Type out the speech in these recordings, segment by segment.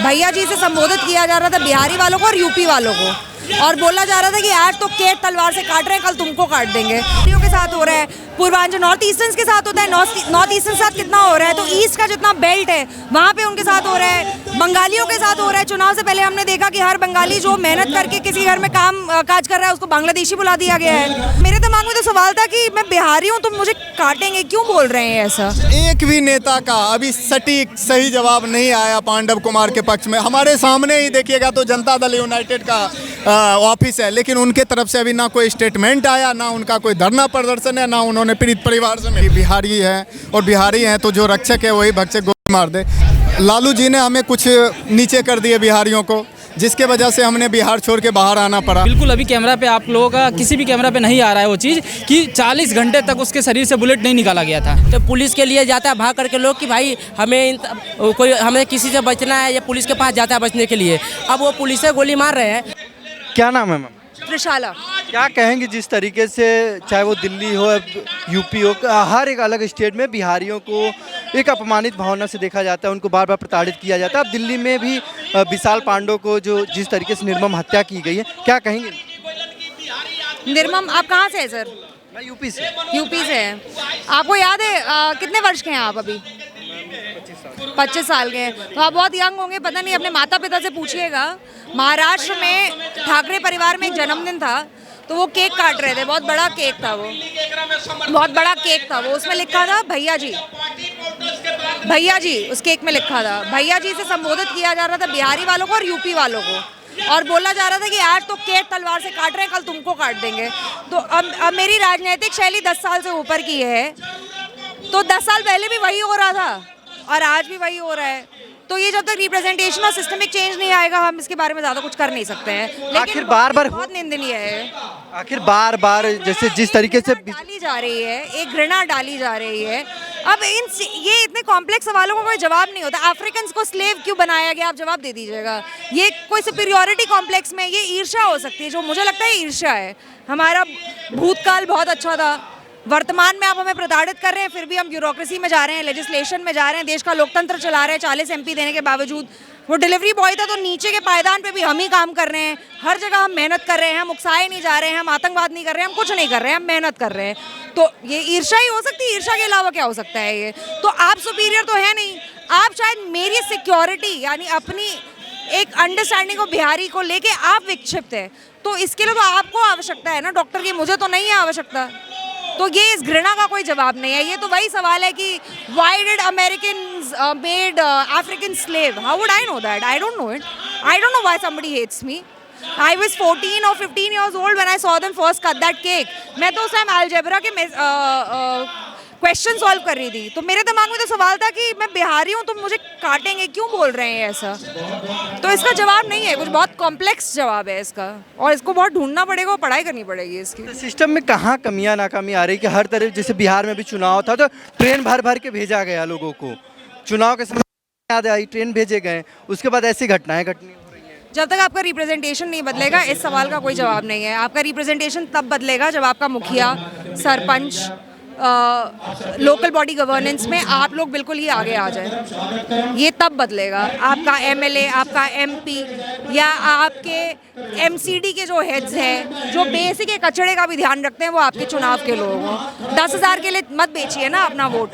भैया जी से संबोधित किया जा रहा था बिहारी वालों को और यूपी वालों को, और बोला जा रहा था कि आज तो केक तलवार से काट रहे हैं, कल तुमको काट देंगे। के साथ हो रहा है, पूर्वांचल नॉर्थ ईस्टर्न के साथ होता है, नॉर्थ ईस्टर्न के साथ कितना हो रहा है, तो ईस्ट का जितना बेल्ट है वहाँ पे उनके साथ हो रहा है, बंगालियों के साथ हो रहा है। चुनाव से पहले हमने देखा कि हर बंगाली जो मेहनत करके किसी घर में काम काज कर रहा है उसको बांग्लादेशी बुला दिया गया है। मेरे दिमाग में तो सवाल था कि मैं बिहारी हूँ, तुम मुझे काटेंगे, क्यों बोल रहे हैं ऐसा? एक भी नेता का अभी सटीक सही जवाब नहीं आया पांडव कुमार के पक्ष में। हमारे सामने ही देखिएगा तो जनता दल यूनाइटेड का ऑफिस है, लेकिन उनके तरफ से अभी ना कोई स्टेटमेंट आया, ना उनका कोई धरना प्रदर्शन है, ना उन्होंने पीड़ित परिवार से मिली। बिहारी है और बिहारी हैं तो जो रक्षक है वही भक्षक गोली मार दे। लालू जी ने हमें कुछ नीचे कर दिए बिहारियों को, जिसके वजह से हमने बिहार छोड़ के बाहर आना पड़ा। बिल्कुल, अभी कैमरा पे आप लोगों का किसी भी कैमरा पे नहीं आ रहा है वो चीज़ कि 40 घंटे तक उसके शरीर से बुलेट नहीं निकाला गया था। तो पुलिस के लिए जाता है भाग करके लोग कि भाई हमें किसी से बचना है, या पुलिस के पास जाता है बचने के लिए। अब वो पुलिस से गोली मार रहे हैं। क्या नाम है मैम? त्रिशाला। क्या कहेंगे जिस तरीके से चाहे वो दिल्ली हो यूपी हो, हर एक अलग स्टेट में बिहारियों को एक अपमानित भावना से देखा जाता है, उनको बार बार प्रताड़ित किया जाता है। अब दिल्ली में भी विशाल पांडव को जो जिस तरीके से निर्मम हत्या की गई है, क्या कहेंगे? निर्मम, आप कहाँ से हैं सर? मैं यूपी से। यूपी से हैं। आपको याद है कितने वर्ष के हैं आप अभी? 25 साल के हैं, तो आप बहुत यंग होंगे, पता नहीं। अपने माता पिता से पूछिएगा। महाराष्ट्र में ठाकरे परिवार में एक जन्मदिन था, तो वो केक काट रहे थे, बहुत बड़ा केक था वो, बहुत बड़ा केक था वो। उसमें लिखा था भैया जी, भैया जी, उस केक में लिखा था भैया जी से संबोधित किया जा रहा था बिहारी वालों को और यूपी वालों को, और बोला जा रहा था कि आज तो केक तलवार से काट रहे हैं, कल तुमको काट देंगे। तो अब मेरी राजनीतिक शैली 10 साल से ऊपर की है, तो 10 साल पहले भी वही हो रहा था और आज भी वही हो रहा है। तो ये जब तक रिप्रेजेंटेशन और सिस्टमिक चेंज नहीं आएगा, हम इसके बारे में ज़्यादा कुछ कर नहीं सकते हैं। लेकिन आखिर बार बहुत निंदनीय है। आखिर बार बार जैसे जिस तरीके से डाली जा रही है, एक घृणा डाली जा रही है। अब ये इतने कॉम्प्लेक्स सवालों का कोई जवाब नहीं होता। अफ्रीकन को स्लेव क्यों बनाया गया, आप जवाब दे दीजिएगा। ये कोई सुपीरियॉरिटी कॉम्प्लेक्स में ये ईर्ष्या हो सकती है, जो मुझे लगता है ईर्ष्या है। हमारा भूतकाल बहुत अच्छा था, वर्तमान में आप हमें प्रताड़ित कर रहे हैं, फिर भी हम ब्यूरोक्रेसी में जा रहे हैं, लेजिस्लेशन में जा रहे हैं, देश का लोकतंत्र चला रहे हैं 40 MP देने के बावजूद। वो डिलीवरी बॉय था, तो नीचे के पायदान पे भी हम ही काम कर रहे हैं। हर जगह हम मेहनत कर रहे हैं, हम उकसाए नहीं जा रहे हैं, हम आतंकवाद नहीं कर रहे हैं, हम कुछ नहीं कर रहे हैं, हम मेहनत कर रहे हैं। तो ये ईर्ष्या ही हो सकती है, ईर्ष्या के अलावा क्या हो सकता है ये? तो आप सुपीरियर तो है नहीं। आप शायद मेरी सिक्योरिटी यानी अपनी एक अंडरस्टैंडिंग को बिहारी को लेके आप विक्षिप्त है, तो इसके लिए तो आपको आवश्यकता है ना डॉक्टर की, मुझे तो नहीं है आवश्यकता। तो ये इस घृणा का कोई जवाब नहीं है। ये तो वही सवाल है कि why did Americans made African slave? How would I know that? I don't know it. I don't know why somebody hates me. I was 14 or 15 years old when I saw them first cut that cake. मैं तो उस time algebra के question solve कर रही थी, तो मेरे दिमाग में तो सवाल था कि मैं बिहारी हूँ, तुम मुझे काटेंगे, क्यों बोल रहे हैं ऐसा? तो इसका जवाब नहीं है, कुछ बहुत कॉम्प्लेक्स जवाब है इसका, और इसको बहुत ढूंढना पड़ेगा और पढ़ाई करनी पड़ेगी इसकी। तो सिस्टम में कहाँ कमियां नाकामी आ रही कि हर तरफ, जैसे बिहार में भी चुनाव था तो ट्रेन भर भर के भेजा गया लोगों को, चुनाव के समय याद आई ट्रेन भेजे गए, उसके बाद ऐसी घटनाएं घटनी हो रही हैं। जब तक आपका रिप्रेजेंटेशन नहीं बदलेगा, इस सवाल का कोई जवाब नहीं है। आपका रिप्रेजेंटेशन तब बदलेगा जब आपका मुखिया, सरपंच, लोकल बॉडी गवर्नेंस में आप लोग बिल्कुल ही आगे आ जाए, ये तब बदलेगा। आपका MLA, आपका MP या आपके MCD के जो हेड्स हैं, जो बेसिक एक कचड़े का भी ध्यान रखते हैं, वो आपके चुनाव के लोग हों। 10,000 के लिए मत बेचिए ना अपना वोट,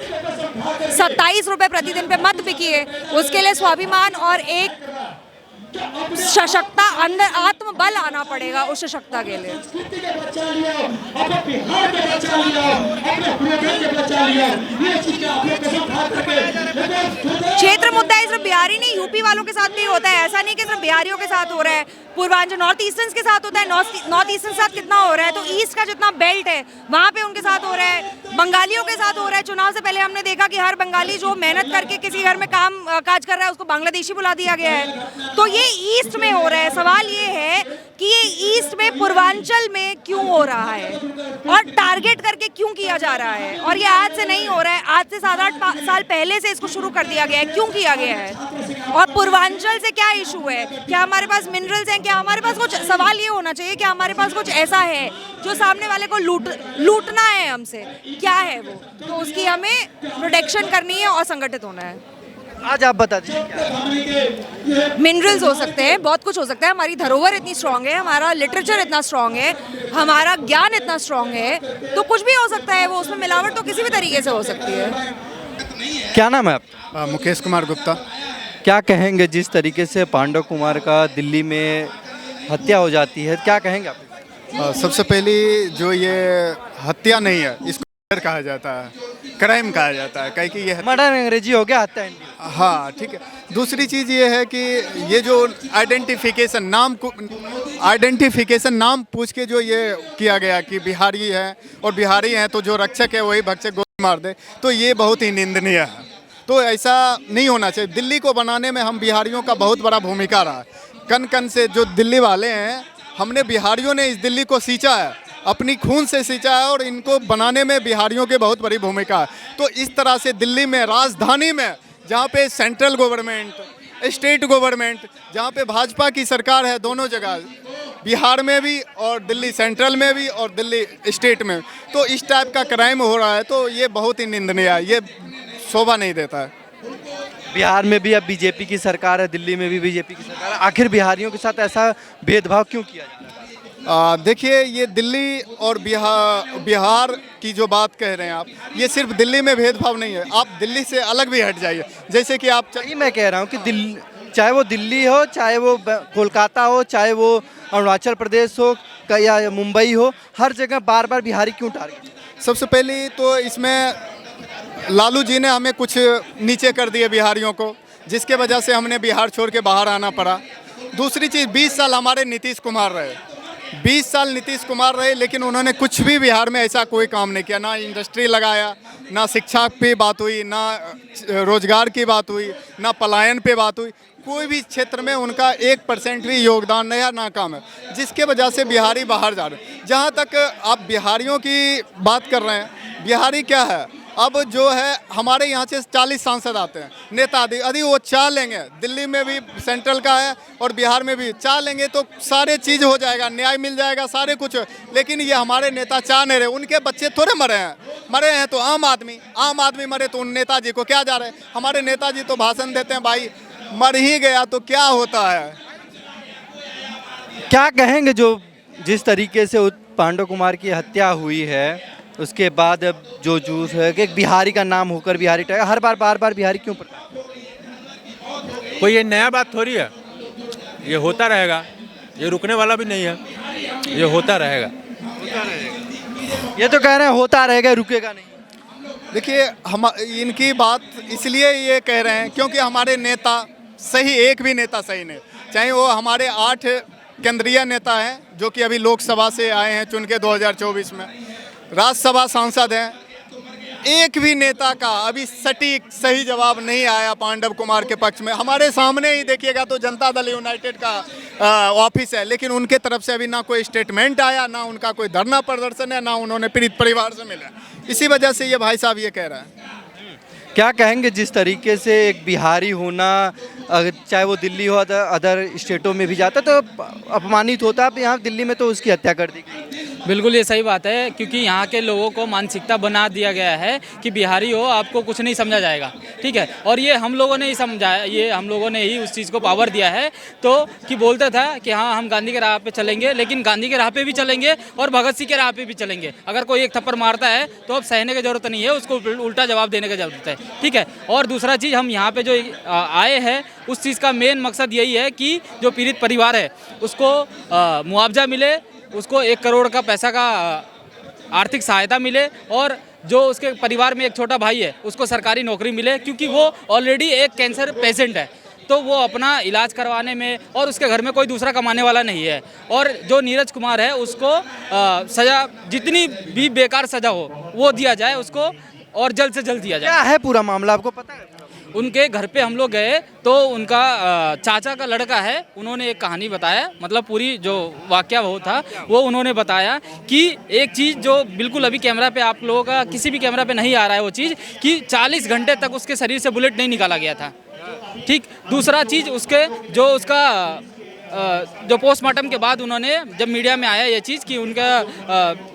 27 रुपये प्रतिदिन पे मत बिकिए। उसके लिए स्वाभिमान और एक सशक्ता अंदर आत्मबल आना पड़ेगा, उस सशक्ता के लिए। क्षेत्र मुद्दा है, सिर्फ बिहारी नहीं, यूपी वालों के साथ भी होता है। ऐसा नहीं कि सिर्फ बिहारियों के साथ हो रहा है, पूर्वांचल नॉर्थ ईस्टर्न के साथ होता है, नॉर्थ ईस्टर्न के साथ कितना हो रहा है, तो ईस्ट का जितना बेल्ट है वहाँ पे उनके साथ हो रहा है, बंगालियों के साथ हो रहा है। चुनाव से पहले हमने देखा कि हर बंगाली जो मेहनत करके किसी घर में काम काज कर रहा है उसको बांग्लादेशी बुला दिया गया है। तो ये ईस्ट में हो रहा है। सवाल ये है कि ये ईस्ट में पूर्वांचल में क्यों हो रहा है और टारगेट करके क्यों किया जा रहा है, और ये आज से नहीं हो रहा है, आज से 7-8 साल पहले से इसको शुरू कर दिया गया है। क्यों किया गया है और पूर्वांचल से क्या इशू है? क्या हमारे पास मिनरल्स हैं? क्या हमारे पास कुछ, सवाल ये होना चाहिए कि हमारे पास कुछ ऐसा है जो सामने वाले को लूटना है हमसे, क्या है वो? तो उसकी हमें प्रोटेक्शन करनी है और संगठित होना है। आज आप बता दीजिए क्या है? मिनरल्स हो सकते हैं, बहुत कुछ हो सकता है। हमारी धरोहर इतनी स्ट्रांग है, हमारा लिटरेचर इतना स्ट्रांग है, हमारा ज्ञान इतना स्ट्रांग है, तो कुछ भी हो सकता है। वो उसमें मिलावट तो किसी भी तरीके से हो सकती है। क्या नाम है आपका? मुकेश कुमार गुप्ता। क्या कहेंगे जिस तरीके से पांडव कुमार का दिल्ली में हत्या हो जाती है, क्या कहेंगे आप? सबसे पहली जो ये हत्या नहीं है, इसको मर्डर कहा जाता है, क्राइम कहा जाता है, कहीं कि ये मर्डर अंग्रेजी हो गया, हत्या हिंदी। हाँ ठीक है। दूसरी चीज़ ये है कि ये जो आइडेंटिफिकेशन नाम पूछ के जो ये किया गया कि बिहारी है और बिहारी हैं तो जो रक्षक है वही भक्षक गोली मार दे, तो ये बहुत ही निंदनीय है। तो ऐसा नहीं होना चाहिए। दिल्ली को बनाने में हम बिहारियों का बहुत बड़ा भूमिका रहा है। कन कन से जो दिल्ली वाले हैं, हमने बिहारियों ने इस दिल्ली को सींचा है, अपनी खून से सींचा है, और इनको बनाने में बिहारियों की बहुत बड़ी भूमिका है। तो इस तरह से दिल्ली में, राजधानी में, जहाँ पे सेंट्रल गवर्नमेंट, स्टेट गवर्नमेंट, जहाँ पे भाजपा की सरकार है, दोनों जगह, बिहार में भी और दिल्ली सेंट्रल में भी और दिल्ली स्टेट में, तो इस टाइप का क्राइम हो रहा है, तो ये बहुत ही निंदनीय है, ये शोभा नहीं देता है। बिहार में भी अब बीजेपी की सरकार है, दिल्ली में भी बीजेपी की सरकार है, आखिर बिहारियों के साथ ऐसा भेदभाव क्यों किया जाता है? देखिए, ये दिल्ली और बिहार की जो बात कह रहे हैं आप, ये सिर्फ दिल्ली में भेदभाव नहीं है, आप दिल्ली से अलग भी हट जाइए। जैसे कि आप यही मैं कह रहा हूँ कि चाहे वो दिल्ली हो, चाहे वो कोलकाता हो, चाहे वो अरुणाचल प्रदेश हो या मुंबई हो, हर जगह बार बार बिहारी क्यों टारगेट? सबसे पहले तो इसमें लालू जी ने हमें कुछ नीचे कर दिए बिहारियों को, जिसके वजह से हमने बिहार छोड़ के बाहर आना पड़ा। दूसरी चीज़, 20 साल हमारे नीतीश कुमार रहे, 20 साल नीतीश कुमार रहे, लेकिन उन्होंने कुछ भी बिहार में ऐसा कोई काम नहीं किया। ना इंडस्ट्री लगाया, ना शिक्षा पे बात हुई, ना रोजगार की बात हुई, ना पलायन पे बात हुई। कोई भी क्षेत्र में उनका 1% भी योगदान नहीं है, ना काम है, जिसके वजह से बिहारी बाहर जा रहे हैं। जहाँ तक आप बिहारियों की बात कर रहे हैं, बिहारी क्या है, अब जो है हमारे यहाँ से 40 सांसद आते हैं, नेता यदि वो चाह लेंगे, दिल्ली में भी सेंट्रल का है और बिहार में भी चाह लेंगे तो सारे चीज़ हो जाएगा, न्याय मिल जाएगा, सारे कुछ। लेकिन ये हमारे नेता चाह नहीं रहे, उनके बच्चे थोड़े मरे हैं तो आम आदमी मरे तो उन नेताजी को क्या जा रहे हैं। हमारे नेताजी तो भाषण देते हैं, भाई मर ही गया तो क्या होता है। क्या कहेंगे जो जिस तरीके से पांडव कुमार की हत्या हुई है, उसके बाद अब जो जूस है कि एक बिहारी का नाम होकर बिहारी टाइगर, हर बार बार बिहारी क्यों पड़ता? कोई ये नया बात थोड़ी है, ये होता रहेगा, ये रुकने वाला भी नहीं है, ये होता रहेगा। ये तो कह रहे हैं होता रहेगा, रुकेगा नहीं। देखिए, हम इनकी बात इसलिए ये कह रहे हैं क्योंकि हमारे नेता सही, एक भी नेता सही नहीं, चाहे वो हमारे 8 केंद्रीय नेता हैं जो कि अभी लोकसभा से आए हैं चुन के 2024 में, राज्यसभा सांसद हैं, एक भी नेता का अभी सटीक सही जवाब नहीं आया पांडव कुमार के पक्ष में। हमारे सामने ही देखिएगा तो जनता दल यूनाइटेड का ऑफिस है, लेकिन उनके तरफ से अभी ना कोई स्टेटमेंट आया, ना उनका कोई धरना प्रदर्शन है, ना उन्होंने पीड़ित परिवार से मिला। इसी वजह से ये भाई साहब ये कह रहा है। क्या कहेंगे जिस तरीके से एक बिहारी होना, चाहे वो दिल्ली हो, अदर स्टेटों में भी जाता तो अपमानित होता, अब यहाँ दिल्ली में तो उसकी हत्या कर दी गई। बिल्कुल ये सही बात है, क्योंकि यहाँ के लोगों को मानसिकता बना दिया गया है कि बिहारी हो आपको कुछ नहीं समझा जाएगा, ठीक है। और ये हम लोगों ने ही समझाया, ये हम लोगों ने ही उस चीज़ को पावर दिया है। तो कि बोलता था कि हाँ हम गांधी के राह पे चलेंगे, लेकिन गांधी के राह पे भी चलेंगे और भगत सिंह के राह पे भी चलेंगे। अगर कोई एक थप्पड़ मारता है तो अब सहने की जरूरत नहीं है, उसको उल्टा जवाब देने की जरूरत है, ठीक है। और दूसरा चीज़, हम यहाँ पे जो आए हैं उस चीज़ का मेन मकसद यही है कि जो पीड़ित परिवार है उसको मुआवजा मिले, उसको 1 करोड़ का पैसा का आर्थिक सहायता मिले, और जो उसके परिवार में एक छोटा भाई है उसको सरकारी नौकरी मिले, क्योंकि वो ऑलरेडी एक कैंसर पेशेंट है, तो वो अपना इलाज करवाने में, और उसके घर में कोई दूसरा कमाने वाला नहीं है। और जो नीरज कुमार है उसको सज़ा, जितनी भी बेकार सज़ा हो वो दिया जाए उसको, और जल्द से जल्द दिया जाए। क्या है पूरा मामला, आपको पता है? उनके घर पे हम लोग गए तो उनका चाचा का लड़का है, उन्होंने एक कहानी बताया, मतलब पूरी जो वाकया वो था वो उन्होंने बताया कि एक चीज़ जो बिल्कुल अभी कैमरा पे आप लोगों का किसी भी कैमरा पे नहीं आ रहा है, वो चीज़ कि 40 घंटे तक उसके शरीर से बुलेट नहीं निकाला गया था, ठीक। दूसरा चीज़, उसके जो उसका जो पोस्टमार्टम के बाद उन्होंने, जब मीडिया में आया ये चीज़ कि उनका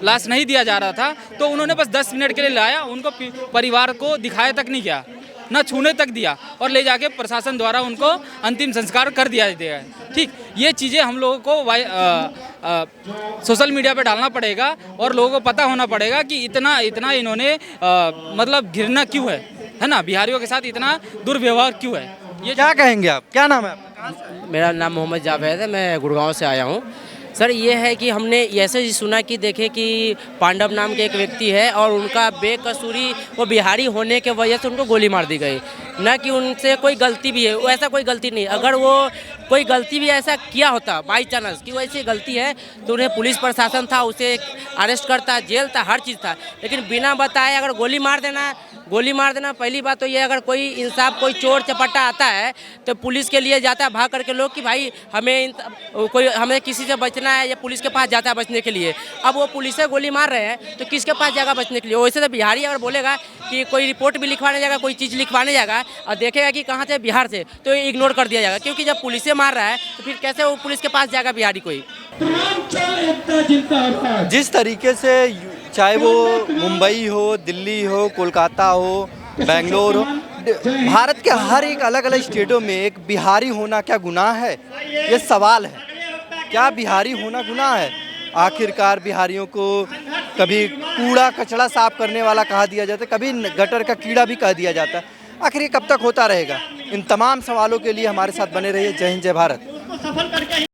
लाश नहीं दिया जा रहा था, तो उन्होंने बस 10 मिनट के लिए लाया, उनको परिवार को दिखाया तक नहीं किया, ना छूने तक दिया और ले जाके प्रशासन द्वारा उनको अंतिम संस्कार कर दिया गया है। ठीक, ये चीज़ें हम लोगों को सोशल मीडिया पे डालना पड़ेगा और लोगों को पता होना पड़ेगा कि इतना इतना इन्होंने मतलब घृणा क्यों है ना, बिहारियों के साथ इतना दुर्व्यवहार क्यों है। ये क्या कहेंगे आप, क्या नाम है आपका? मेरा नाम मोहम्मद जावेद है, मैं गुड़गांव से आया हूँ। सर ये है कि हमने ऐसे ही सुना कि देखे कि पांडव नाम के एक व्यक्ति है और उनका बेकसूरी वो बिहारी होने के वजह से उनको गोली मार दी गई, न कि उनसे कोई गलती भी है, वो ऐसा कोई गलती नहीं। अगर वो कोई गलती भी ऐसा किया होता बाई चांस कि वैसी गलती है तो उन्हें पुलिस प्रशासन था, उसे अरेस्ट करता, जेल था, हर चीज़ था, लेकिन बिना बताए अगर गोली मार देना पहली बात तो ये, अगर कोई इंसाफ कोई चोर चपट्टा आता है तो पुलिस के लिए जाता है भाग करके लोग कि भाई हमें किसी से बचना है, या पुलिस के पास जाता है बचने के लिए। अब वो पुलिस से गोली मार रहे हैं तो किसके पास जाएगा बचने के लिए? वैसे तो बिहारी अगर बोलेगा कि कोई रिपोर्ट भी लिखवाने जाएगा, कोई चीज़ लिखवाने जाएगा और देखेगा कि कहाँ से, बिहार से, तो इग्नोर कर दिया जाएगा, क्योंकि जब पुलिस से मार रहा है तो फिर कैसे वो पुलिस के पास जाएगा बिहारी कोई। जिस तरीके से चाहे वो मुंबई हो, दिल्ली हो, कोलकाता हो, बेंगलोर हो, भारत के हर एक अलग अलग स्टेटों में एक बिहारी होना क्या गुनाह है? ये सवाल है, क्या बिहारी होना गुनाह है? आखिरकार बिहारियों को कभी कूड़ा कचरा साफ करने वाला कहा दिया जाता है, कभी गटर का कीड़ा भी कह दिया जाता है। आखिर ये कब तक होता रहेगा? इन तमाम सवालों के लिए हमारे साथ बने रहिए। जय हिंद, जय भारत।